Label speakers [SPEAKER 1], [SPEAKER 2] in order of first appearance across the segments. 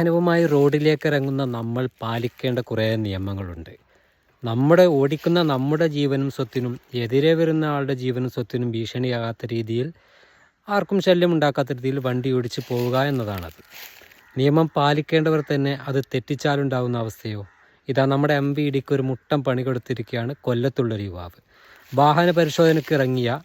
[SPEAKER 1] വാഹനവുമായി റോഡിലേക്ക് ഇറങ്ങുന്ന നമ്മൾ പാലിക്കേണ്ട കുറേ നിയമങ്ങളുണ്ട്. ഓടിക്കുന്ന നമ്മുടെ ജീവനും സ്വത്തിനും എതിരെ വരുന്ന ആളുടെ ജീവനും സ്വത്തിനും ഭീഷണിയാകാത്ത രീതിയിൽ, ആർക്കും ശല്യം ഉണ്ടാക്കാത്ത രീതിയിൽ വണ്ടി ഓടിച്ച് പോവുക എന്നതാണത്. നിയമം പാലിക്കേണ്ടവർ തന്നെ അത് തെറ്റിച്ചാലുണ്ടാകുന്ന അവസ്ഥയോ? ഇതാ നമ്മുടെ MVDക്ക് ഒരു മുട്ടം പണി കൊടുത്തിരിക്കുകയാണ് കൊല്ലത്തുള്ളൊരു യുവാവ്. വാഹന പരിശോധനയ്ക്ക് ഇറങ്ങിയ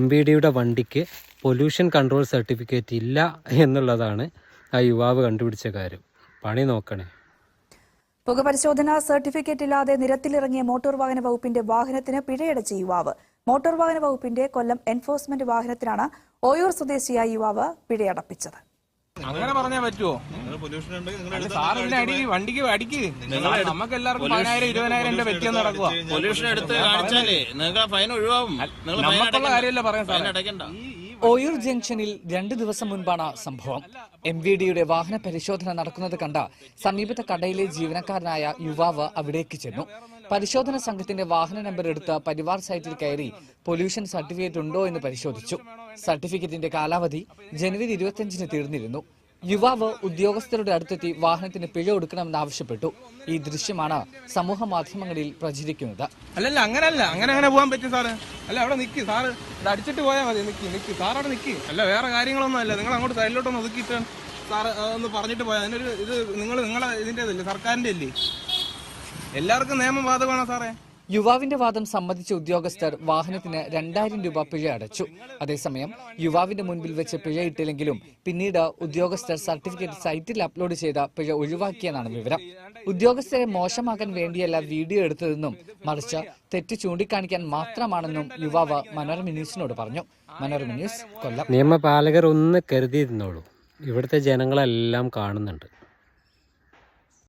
[SPEAKER 1] MVDയുടെ വണ്ടിക്ക് പൊല്യൂഷൻ കൺട്രോൾ സർട്ടിഫിക്കറ്റ് ഇല്ല എന്നുള്ളതാണ് ആ യുവാവ് കണ്ടുപിടിച്ച കാര്യം. പണി നോക്കണേ.
[SPEAKER 2] പുകപരിശോധന സർട്ടിഫിക്കറ്റ് ഇല്ലാതെ നിരത്തിലിറങ്ങിയ മോട്ടോർ വാഹന വകുപ്പിന്റെ വാഹനത്തിന് പിഴയടച്ച യുവാവ്. മോട്ടോർ വാഹന വകുപ്പിന്റെ കൊല്ലം എൻഫോഴ്സ്മെന്റ് വാഹനത്തിനാണ് ഓയൂർ സ്വദേശിയായ യുവാവ് പിഴയടപ്പിച്ചത്.
[SPEAKER 3] അങ്ങനെ പറഞ്ഞാൽ പറ്റുമോ? സാറിന്റെ വണ്ടിക്ക് അടിക്ക്. നമുക്ക് എല്ലാവർക്കും 10,000-20,000 രൂപ വ്യത്യാസം നടക്കുക.
[SPEAKER 4] പൊല്യൂഷൻ എടുത്ത് കാണിച്ചാലേ നിങ്ങൾക്ക് ഫൈൻ ഒഴിവാകും.
[SPEAKER 3] നമുക്കുള്ള കാര്യമല്ല പറയാൻ സാറേ.
[SPEAKER 5] ഓയൂർ ജംഗ്ഷനിൽ 2 ദിവസം മുൻപാണ് സംഭവം. MVDയുടെ വാഹന പരിശോധന നടക്കുന്നത് കണ്ട സമീപത്തെ കടയിലെ ജീവനക്കാരനായ യുവാവ് അവിടേക്ക് ചെന്നു. പരിശോധന സംഘത്തിന്റെ വാഹന നമ്പർ എടുത്ത് പരിവാർ സൈറ്റിൽ കയറി പൊല്യൂഷൻ സർട്ടിഫിക്കറ്റ് ഉണ്ടോ എന്ന് പരിശോധിച്ചു. സർട്ടിഫിക്കറ്റിന്റെ കാലാവധി ജനുവരി 25-ന് തീർന്നിരുന്നു. യുവാവ് ഉദ്യോഗസ്ഥരുടെ അടുത്തെത്തി വാഹനത്തിന് പിഴ കൊടുക്കണമെന്ന് ആവശ്യപ്പെട്ടു. ഈ ദൃശ്യമാണ് സമൂഹ മാധ്യമങ്ങളിൽ പ്രചരിക്കുന്നത്.
[SPEAKER 3] അല്ലല്ല, അങ്ങനെ പോകാൻ പറ്റും സാറ്. അല്ല, അവിടെ നിൽക്കി സാറ്, അടിച്ചിട്ട് പോയാൽ മതി. നിൽക്കി സാർ, അവിടെ നിൽക്കി. അല്ല, വേറെ കാര്യങ്ങളൊന്നും അല്ല. നിങ്ങൾ അങ്ങോട്ട് സൈഡിലോട്ടൊന്ന് ഒതുക്കിയിട്ട് സാറ് ഒന്ന് പറഞ്ഞിട്ട് പോയാൽ അതിനൊരു ഇത് നിങ്ങളെ ഇതിൻ്റെതല്ലേ, സർക്കാരിന്റെ അല്ലേ? എല്ലാവർക്കും നിയമം ബാധകമാണോ സാറേ?
[SPEAKER 5] യുവാവിന്റെ വാദം സമ്മതിച്ച ഉദ്യോഗസ്ഥർ വാഹനത്തിന് 2,000 രൂപ പിഴ അടച്ചു. അതേസമയം യുവാവിന്റെ മുൻപിൽ വെച്ച് പിഴയിട്ടില്ലെങ്കിലും പിന്നീട് ഉദ്യോഗസ്ഥർ സർട്ടിഫിക്കറ്റ് സൈറ്റിൽ അപ്ലോഡ് ചെയ്ത പിഴ ഒഴിവാക്കിയെന്നാണ് വിവരം. ഉദ്യോഗസ്ഥരെ മോശമാക്കാൻ വേണ്ടിയല്ല വീഡിയോ എടുത്തതെന്നും മറിച്ച് തെറ്റ് ചൂണ്ടിക്കാണിക്കാൻ മാത്രമാണെന്നും യുവാവ് മനോരമ ന്യൂസിനോട് പറഞ്ഞു. മനോരമ ന്യൂസ്, കൊല്ലം.
[SPEAKER 1] നിയമപാലകർ ഒന്ന് കരുതിയിരുന്നോളൂ, ഇവിടുത്തെ ജനങ്ങളെല്ലാം കാണുന്നുണ്ട്.